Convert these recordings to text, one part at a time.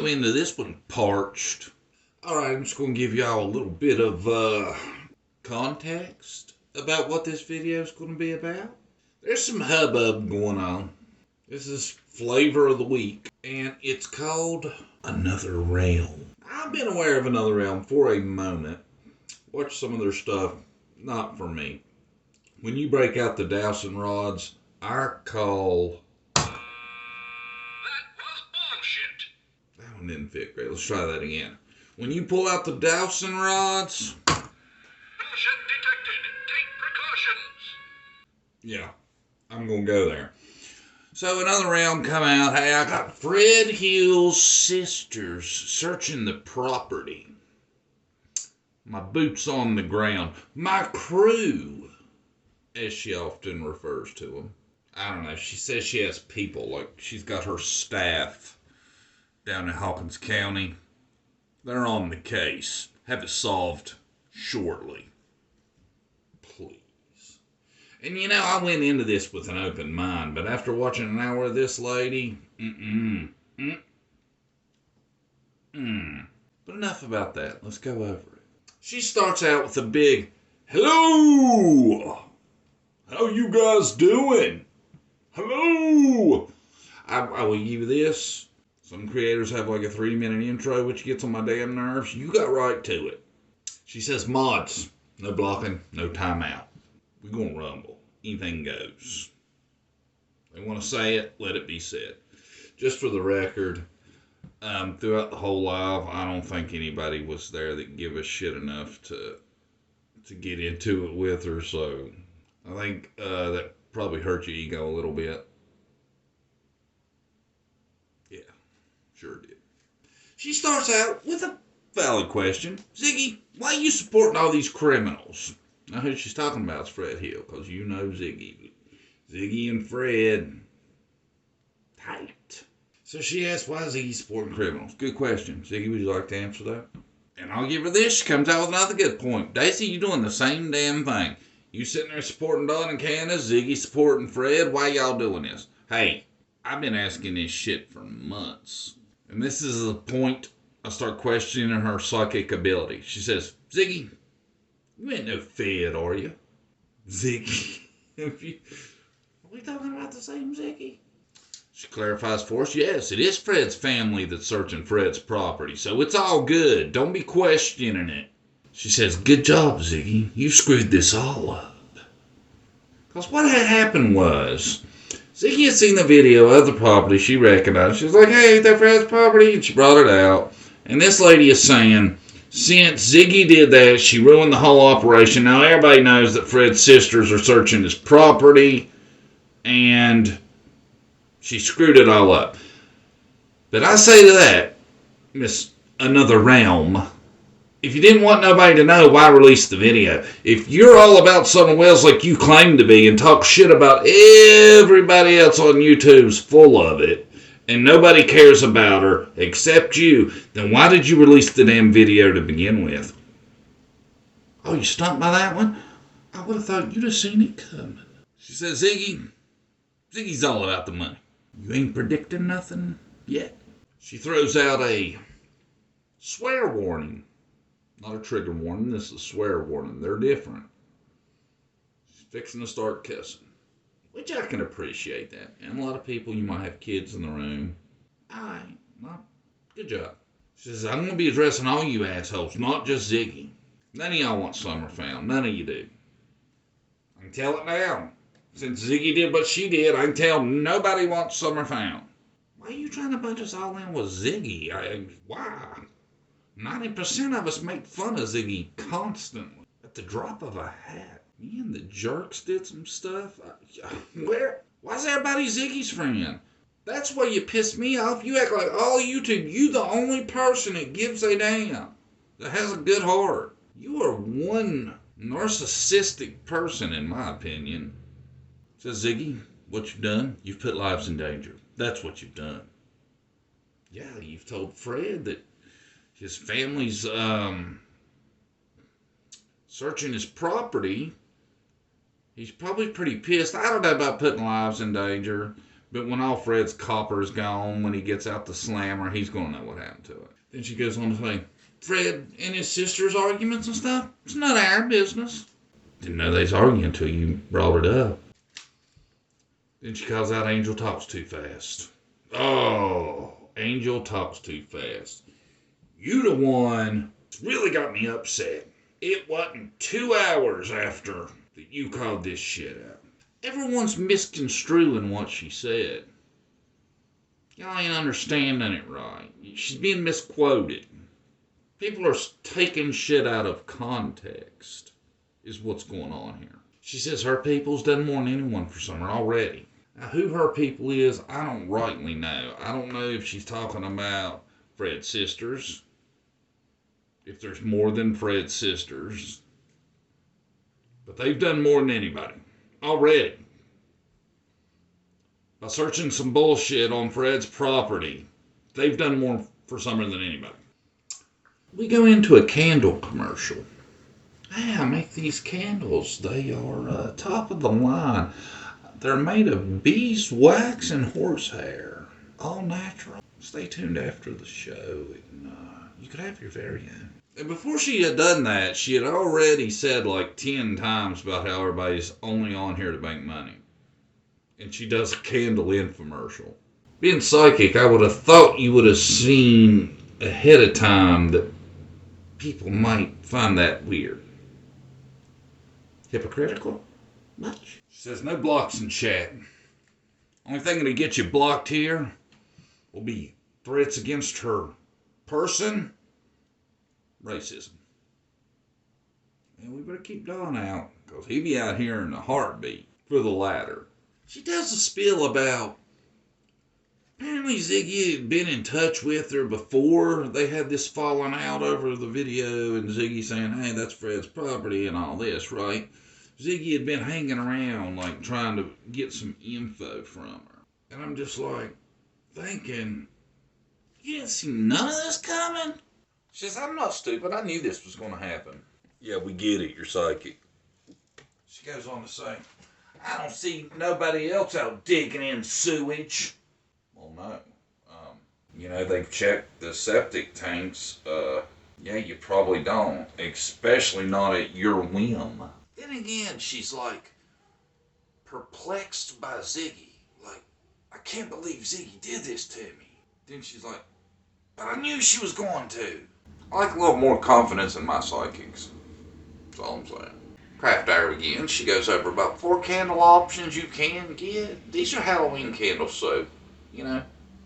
go into this one parched. Alright, I'm just going to give y'all a little bit of context about what this video is going to be about. There's some hubbub going on. This is flavor of the week, and it's called Another Realm. I've been aware of Another Realm for a moment. Watched some of their stuff. Not for me. When you break out the dowsing rods, I call... That was bullshit. That one didn't fit great. Let's try that again. When you pull out the dowsing rods... Bullshit detected. Take precautions. Yeah, I'm going to go there. So Another Realm come out. Hey, I got Fred Hill's sisters searching the property. My boots on the ground. My crew, as she often refers to them. I don't know. She says she has people. Like, she's got her staff down in Hawkins County. They're on the case. Have it solved shortly. Please. And you know, I went into this with an open mind, but after watching an hour of this lady, But enough about that. Let's go over it. She starts out with a big, hello! How you guys doing? Hello! I will give you this. Some creators have like a 3-minute intro, which gets on my damn nerves. You got right to it. She says, mods, no blocking, no timeout. We're going to rumble. Anything goes. They want to say it, let it be said. Just for the record, throughout the whole live, I don't think anybody was there that give a shit enough to get into it with her. So I think that probably hurt your ego a little bit. Yeah, sure did. She starts out with a valid question. Ziggy, why are you supporting all these criminals? Now who she's talking about is Fred Hill, because you know Ziggy. Ziggy and Fred, tight. So she asks, why is Ziggy supporting criminals? Good question. Ziggy, would you like to answer that? And I'll give her this. She comes out with another good point. Daisy, you doing the same damn thing. You sitting there supporting Don and Candace, Ziggy supporting Fred. Why y'all doing this? Hey, I've been asking this shit for months. And this is the point I start questioning her psychic ability. She says, Ziggy, you ain't no Fed, are you? Ziggy. Are we talking about the same Ziggy? She clarifies for us, yes, it is Fred's family that's searching Fred's property, so it's all good. Don't be questioning it. She says, good job, Ziggy. You screwed this all up. Because what had happened was, Ziggy had seen the video of the property she recognized. She was like, hey, that's Fred's property, and she brought it out. And this lady is saying, since Ziggy did that, she ruined the whole operation. Now everybody knows that Fred's sisters are searching his property, and she screwed it all up. But I say to that, Miss Another Realm, if you didn't want nobody to know, why release the video? If you're all about Southern Wells like you claim to be and talk shit about everybody else on YouTube's full of it, and nobody cares about her except you, then why did you release the damn video to begin with? Oh, you stumped by that one? I would have thought you'd have seen it coming. She says, Ziggy's all about the money. You ain't predicting nothing yet. She throws out a swear warning. Not a trigger warning, this is a swear warning. They're different. She's fixing to start cussing. Which I can appreciate that. And a lot of people, you might have kids in the room. Alright, well, good job. She says, I'm going to be addressing all you assholes, not just Ziggy. None of y'all want Summerfound. None of you do. I can tell it now. Since Ziggy did what she did, I can tell nobody wants Summerfound. Why are you trying to bunch us all in with Ziggy? Why? 90% of us make fun of Ziggy constantly. At the drop of a hat. Me and the jerks did some stuff. Why's everybody Ziggy's friend? That's where you piss me off. You act like all YouTube, you the only person that gives a damn. That has a good heart. You are one narcissistic person, in my opinion. Says Ziggy, what you've done, you've put lives in danger. That's what you've done. Yeah, you've told Fred that his family's searching his property. He's probably pretty pissed. I don't know about putting lives in danger, But when all Fred's copper's gone, when he gets out the slammer, he's going to know what happened to it. Then she goes on to say, Fred and his sister's arguments and stuff, it's not our business. Didn't know they was arguing until you brought it up. Then she calls out Angel talks too fast. Oh, Angel talks too fast. You the one that's really got me upset. It wasn't 2 hours after that you called this shit out. Everyone's misconstruing what she said. Y'all ain't understanding it right. She's being misquoted. People are taking shit out of context, is what's going on here. She says her people's done more than anyone for Summer already. Now, who her people is, I don't rightly know. I don't know if she's talking about Fred's sisters, if there's more than Fred's sisters. But they've done more than anybody already. By searching some bullshit on Fred's property, they've done more for Summer than anybody. We go into a candle commercial. Hey, I make these candles. They are top of the line. They're made of beeswax and horsehair. All natural. Stay tuned after the show, and you could have your very own. And before she had done that, she had already said like 10 times about how everybody's only on here to make money. And she does a candle infomercial. Being psychic, I would have thought you would have seen ahead of time that people might find that weird. Hypocritical? Much? She says no blocks in chat. Only thing that'll get you blocked here will be threats against her person, racism. And we better keep Don out, because he'll be out here in a heartbeat for the latter. She does a spiel about apparently Ziggy had been in touch with her before they had this falling out over the video, and Ziggy saying, hey, that's Fred's property and all this, right? Ziggy had been hanging around, like, trying to get some info from her. And I'm just like, thinking, you didn't see none of this coming? She says, I'm not stupid. I knew this was going to happen. Yeah, we get it. You're psychic. She goes on to say, I don't see nobody else out digging in sewage. Well, no. They've checked the septic tanks. Yeah, you probably don't. Especially not at your whim. Then again, she's like perplexed by Ziggy. Like, I can't believe Ziggy did this to me. Then she's like, but I knew she was going to. I like a little more confidence in my psychics. That's all I'm saying. Craft Hour again. She goes over about 4 candle options you can get. These are Halloween candles, so,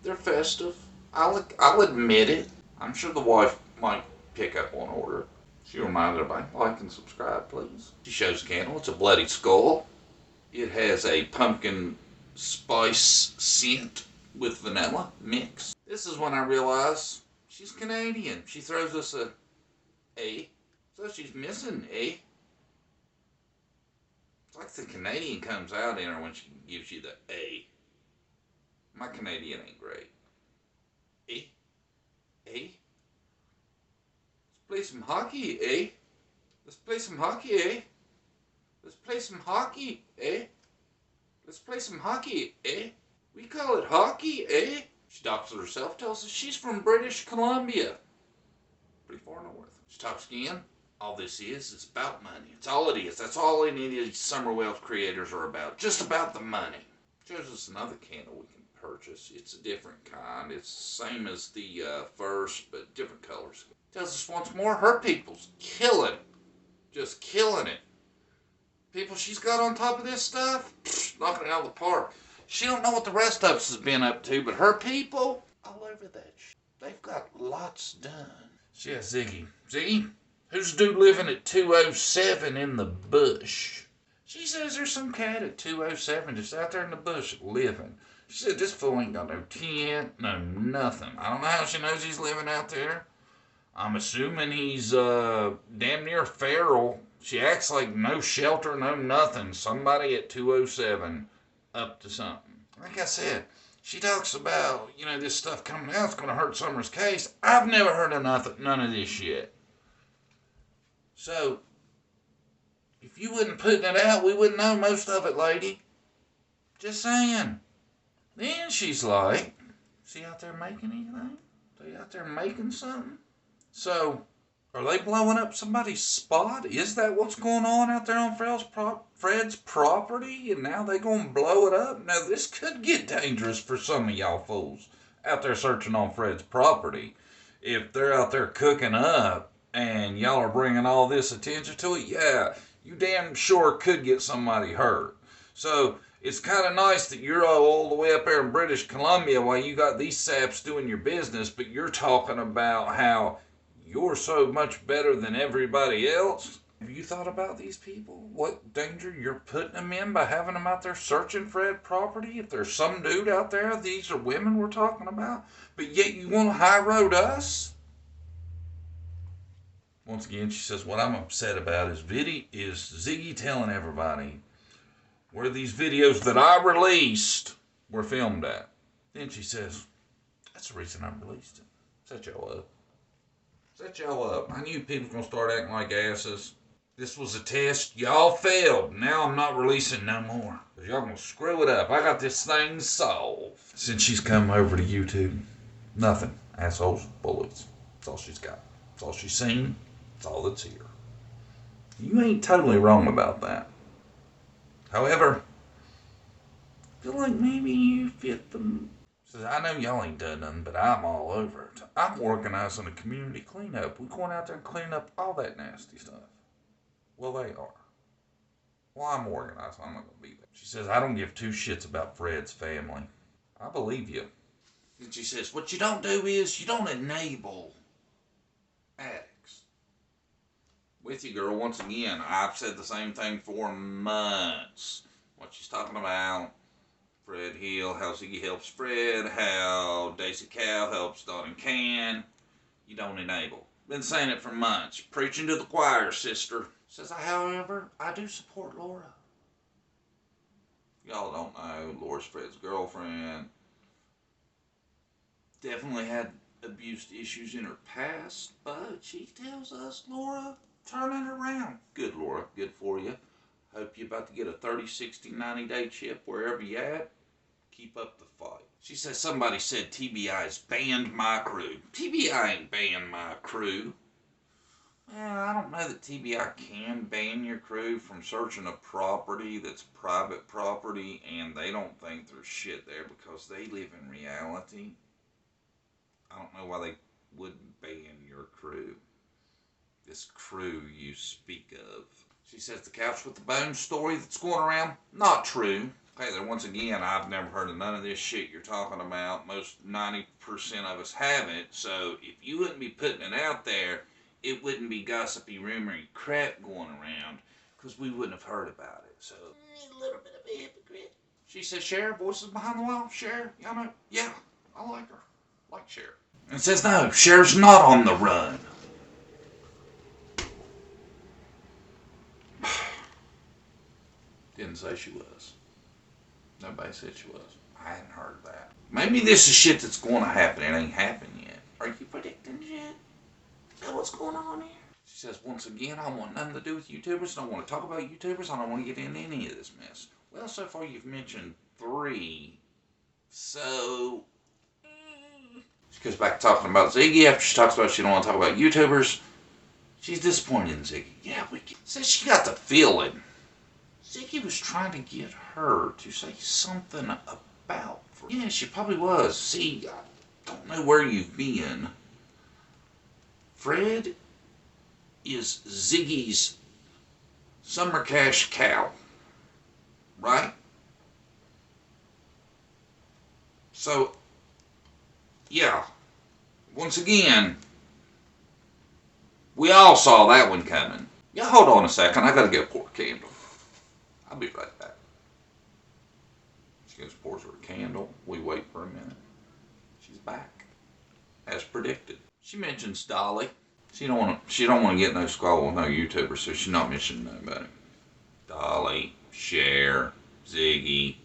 they're festive. I'll admit it. I'm sure the wife might pick up one order. She reminded everybody, like and subscribe, please. She shows the candle. It's a bloody skull. It has a pumpkin spice scent with vanilla mix. This is when I realize she's Canadian. She throws us a A. So she's missing A. It's like the Canadian comes out in her when she gives you the A. My Canadian ain't great. A. A. Let's play some hockey, eh? Let's play some hockey, eh? Let's play some hockey, eh? Let's play some hockey, eh? We call it hockey, eh? She talks to herself, tells us she's from British Columbia. Pretty far north. She talks again. All this is about money. It's all it is. That's all any of these Summer Wells creators are about. Just about the money. Shows us another candle we can purchase. It's a different kind. It's the same as the first, but different colors. Tells us once more her people's killing. Just killing it. People she's got on top of this stuff, knocking it out of the park. She don't know what the rest of us has been up to, but her people, all over that shit. They've got lots done. She has Ziggy. Ziggy, who's the dude living at 207 in the bush? She says there's some cat at 207 just out there in the bush living. She said this fool ain't got no tent, no nothing. I don't know how she knows he's living out there. I'm assuming he's damn near feral. She acts like no shelter, no nothing. Somebody at 207 up to something. Like I said, she talks about, this stuff coming out is going to hurt Summer's case. I've never heard of none of this yet. So, if you wasn't putting it out, we wouldn't know most of it, lady. Just saying. Then she's like, is he out there making anything? They out there making something? So, are they blowing up somebody's spot? Is that what's going on out there on Fred's property? And now they gonna blow it up? Now, this could get dangerous for some of y'all fools out there searching on Fred's property. If they're out there cooking up and y'all are bringing all this attention to it, yeah, you damn sure could get somebody hurt. So, it's kind of nice that you're all the way up there in British Columbia while you got these saps doing your business, but you're talking about how you're so much better than everybody else. Have you thought about these people? What danger you're putting them in by having them out there searching Fred property? If there's some dude out there, these are women we're talking about, but yet you want to high road us? Once again, she says, what I'm upset about is Ziggy telling everybody where these videos that I released were filmed at. Then she says, that's the reason I released it. Set y'all up. Set y'all up. I knew people were going to start acting like asses. This was a test. Y'all failed. Now I'm not releasing no more. Because y'all going to screw it up. I got this thing solved. Since she's come over to YouTube, nothing. Assholes, bullies. That's all she's got. That's all she's seen. That's all that's here. You ain't totally wrong about that. However, I feel like maybe you fit the... Says, I know y'all ain't done nothing, but I'm all over it. I'm organizing a community cleanup. We're going out there and cleaning up all that nasty stuff. Well, they are. Well, I'm organized. I'm not going to be there. She says, I don't give two shits about Fred's family. I believe you. And she says, what you don't do is you don't enable addicts. With you, girl. Once again, I've said the same thing for months. What she's talking about, Fred Hill, how Ziggy helps Fred, how Daisy Cow helps Don and Can. You don't enable. Been saying it for months. Preaching to the choir, sister. Says, however, I do support Laura. Y'all don't know, Laura's Fred's girlfriend. Definitely had abuse issues in her past, but she tells us, Laura, turn it around. Good, Laura. Good for you. Hope you're about to get a 30, 60, 90-day chip wherever you at. Keep up the fight. She says somebody said TBI's banned my crew. TBI ain't banned my crew. Well, I don't know that TBI can ban your crew from searching a property that's private property and they don't think there's shit there because they live in reality. I don't know why they wouldn't ban your crew. This crew you speak of. She says the couch with the bone story that's going around, not true. Okay, there once again, I've never heard of none of this shit you're talking about. Most 90% of us haven't. So if you wouldn't be putting it out there, it wouldn't be gossipy, rumory crap going around because we wouldn't have heard about it. So a little bit of a hypocrite. She says, Cher, voices behind the wall. Cher, y'all know? Yeah, I like her. Like Cher. And says, no, Cher's not on the run. Didn't say she was. Nobody said she was. I hadn't heard that. Maybe this is shit that's going to happen. It ain't happened yet. Are you predicting shit? Is that what's going on here? She says, once again, I want nothing to do with YouTubers. I don't want to talk about YouTubers. I don't want to get into any of this mess. Well, so far you've mentioned 3. So... She goes back to talking about Ziggy after she talks about she don't want to talk about YouTubers. She's disappointed in Ziggy. Yeah, says she got the feeling Ziggy was trying to get her to say something about Fred. Yeah, she probably was. See, I don't know where you've been. Fred is Ziggy's summer cash cow. Right? So, yeah. Once again, we all saw that one coming. Yeah, hold on a second. I gotta get a pour candle. I'll be right back. She goes, pours her a candle. We wait for a minute. She's back. As predicted. She mentions Dolly. She don't want to get no squabble with no YouTuber, so she's not mentioning nobody. Dolly, Cher, Ziggy,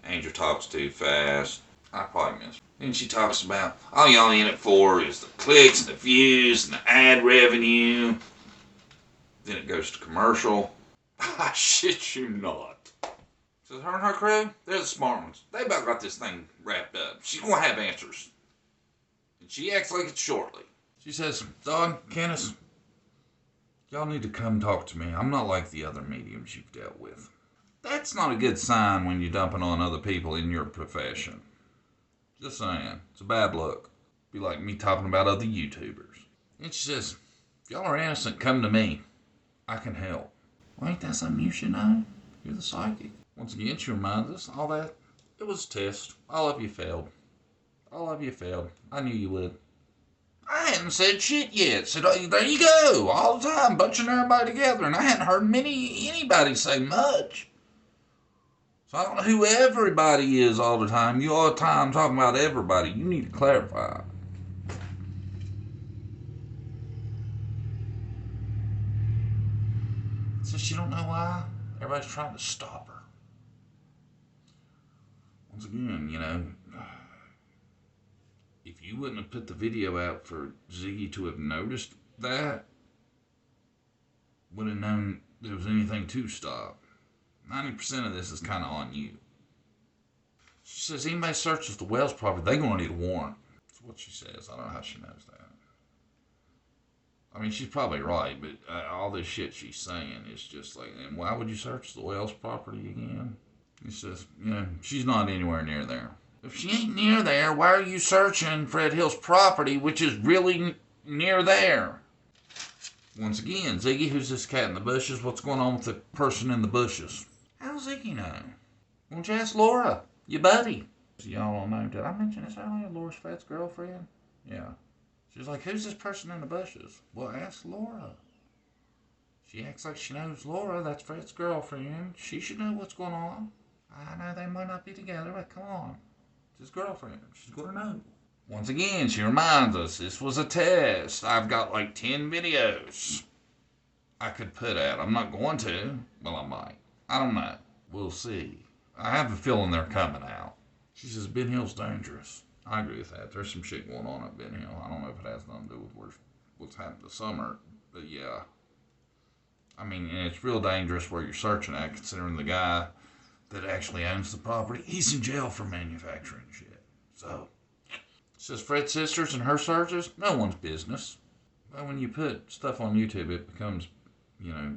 Angel talks too fast. I probably miss her. Then she talks about all y'all in it for is the clicks and the views and the ad revenue. Then it goes to commercial. I shit you not. Says her and her crew, they're the smart ones. They about got this thing wrapped up. She's gonna have answers. And she acts like it's shortly. She says, Don, Candace, y'all need to come talk to me. I'm not like the other mediums you've dealt with. That's not a good sign when you're dumping on other people in your profession. Just saying. It's a bad look. Be like me talking about other YouTubers. And she says, if y'all are innocent, come to me. I can help. Well, ain't that something you should know? You're the psychic. Once again, she reminds us, all that, it was a test. All of you failed. All of you failed. I knew you would. I hadn't said shit yet. So there you go. All the time, bunching everybody together. And I hadn't heard anybody say much. So I don't know who everybody is all the time. You all the time talking about everybody. You need to clarify. So she don't know why. Everybody's trying to stop her. Once again, you know, if you wouldn't have put the video out for Ziggy to have noticed that, would have known there was anything to stop. 90% of this is kind of on you. She says, anybody searches the Wells property, they're going to need a warrant. That's what she says. I don't know how she knows that. I mean, she's probably right, but all this shit she's saying is just like, and why would you search the Wells property again? He says, you know, she's not anywhere near there. If she ain't near there, why are you searching Fred Hill's property, which is really near there? Once again, Ziggy, who's this cat in the bushes? What's going on with the person in the bushes? How's Ziggy know? Won't you ask Laura, your buddy? Y'all don't know. Did I mention this earlier? Laura's Fred's girlfriend? Yeah. She's like, who's this person in the bushes? Well, ask Laura. She acts like she knows Laura. That's Fred's girlfriend. She should know what's going on. I know they might not be together, but come on. It's his girlfriend. She's going to know. Once again, she reminds us this was a test. I've got like 10 videos I could put out. I'm not going to. Well, I might. I don't know. We'll see. I have a feeling they're coming out. She says Ben Hill's dangerous. I agree with that. There's some shit going on at Ben Hill. I don't know if it has nothing to do with what's happened this summer, but yeah. I mean, and it's real dangerous where you're searching at, considering the guy that actually owns the property, he's in jail for manufacturing shit. So, says Fred's sisters and her searches, no one's business. Well, when you put stuff on YouTube, it becomes, you know,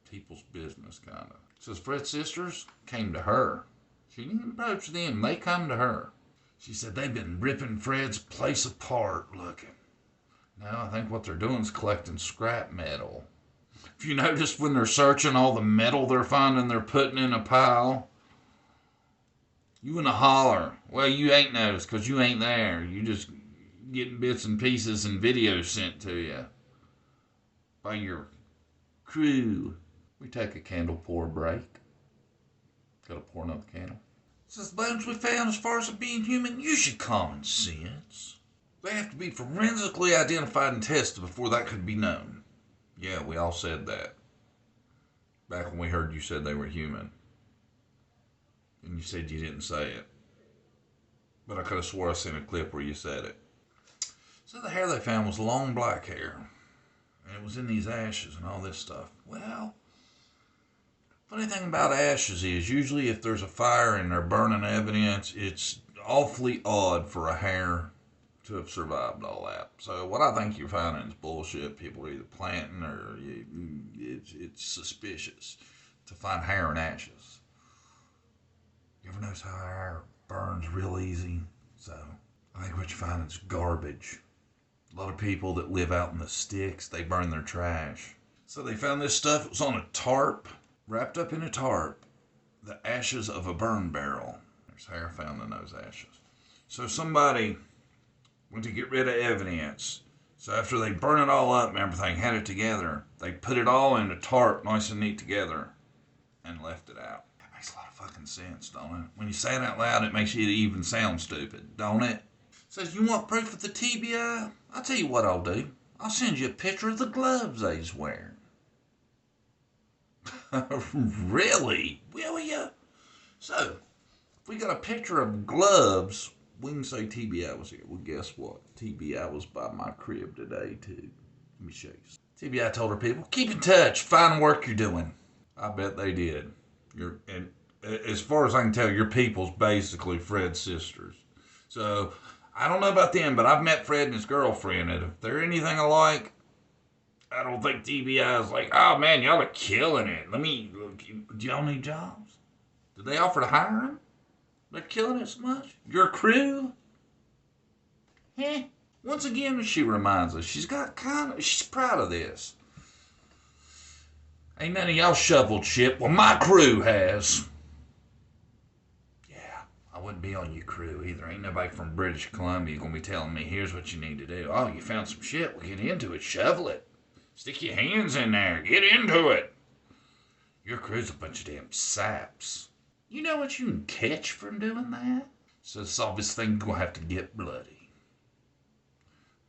people's business, kind of. Says Fred's sisters came to her. She didn't approach them. They come to her. She said they've been ripping Fred's place apart looking. Now I think what they're doing is collecting scrap metal. If you notice when they're searching all the metal they're finding, they're putting in a pile. You in a holler. Well, you ain't noticed because you ain't there. You just getting bits and pieces and videos sent to you by your crew. We take a candle pour break. Gotta pour another candle. Says the bones we found, as far as it being human, use your common sense. They have to be forensically identified and tested before that could be known. Yeah, we all said that. Back when we heard you said they were human. And you said you didn't say it. But I could have swore I seen a clip where you said it. So the hair they found was long black hair. And it was in these ashes and all this stuff. Well, funny thing about ashes is usually if there's a fire and they're burning evidence, it's awfully odd for a hair to have survived all that. So what I think you're finding is bullshit. People are either planting or it's suspicious to find hair in ashes. You ever notice how hair burns real easy? So I think what you find is garbage. A lot of people that live out in the sticks, they burn their trash. So they found this stuff. It was on a tarp. Wrapped up in a tarp, the ashes of a burn barrel. There's hair found in those ashes. So somebody went to get rid of evidence. So after they burn it all up and everything, had it together, they put it all in a tarp, nice and neat together, and left it out. That makes a lot of fucking sense, don't it? When you say it out loud, it makes you even sound stupid, don't it? Says, you want proof of the TBI? I'll tell you what I'll do. I'll send you a picture of the gloves they's wearing. Really? Will ya? So, if we got a picture of gloves, we can say TBI was here. Well, guess what? TBI was by my crib today, too. Let me show you. TBI told her people, keep in touch. Fine work you're doing. I bet they did. And as far as I can tell, your people's basically Fred's sisters. So I don't know about them, but I've met Fred and his girlfriend, and if they're anything alike, I don't think TBI is like, oh man, y'all are killing it. Do y'all need jobs? Did they offer to hire them? They're killing it so much. Your crew? Heh. Once again, she reminds us, she's proud of this. Ain't none of y'all shoveled shit. Well, my crew has. Yeah, I wouldn't be on your crew either. Ain't nobody from British Columbia gonna be telling me, here's what you need to do. Oh, you found some shit. Well, get into it. Shovel it. Stick your hands in there. Get into it. Your crew's a bunch of damn saps. You know what you can catch from doing that? So this obvious thing gonna have to get bloody.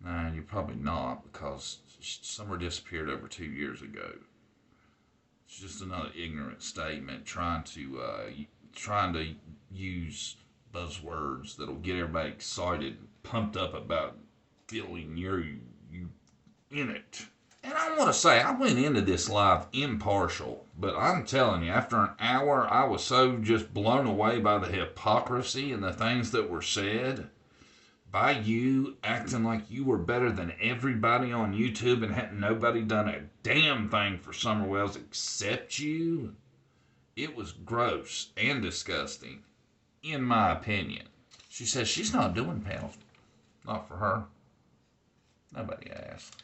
Nah, you're probably not, because Summer disappeared over 2 years ago. It's just another ignorant statement trying to use buzzwords that'll get everybody excited and pumped up about feeling you in it. And I want to say, I went into this live impartial, but I'm telling you, after an hour, I was so just blown away by the hypocrisy and the things that were said by you acting like you were better than everybody on YouTube and hadn't nobody done a damn thing for Summer Wells except you. It was gross and disgusting, in my opinion. She says she's not doing panels. Not for her. Nobody asked.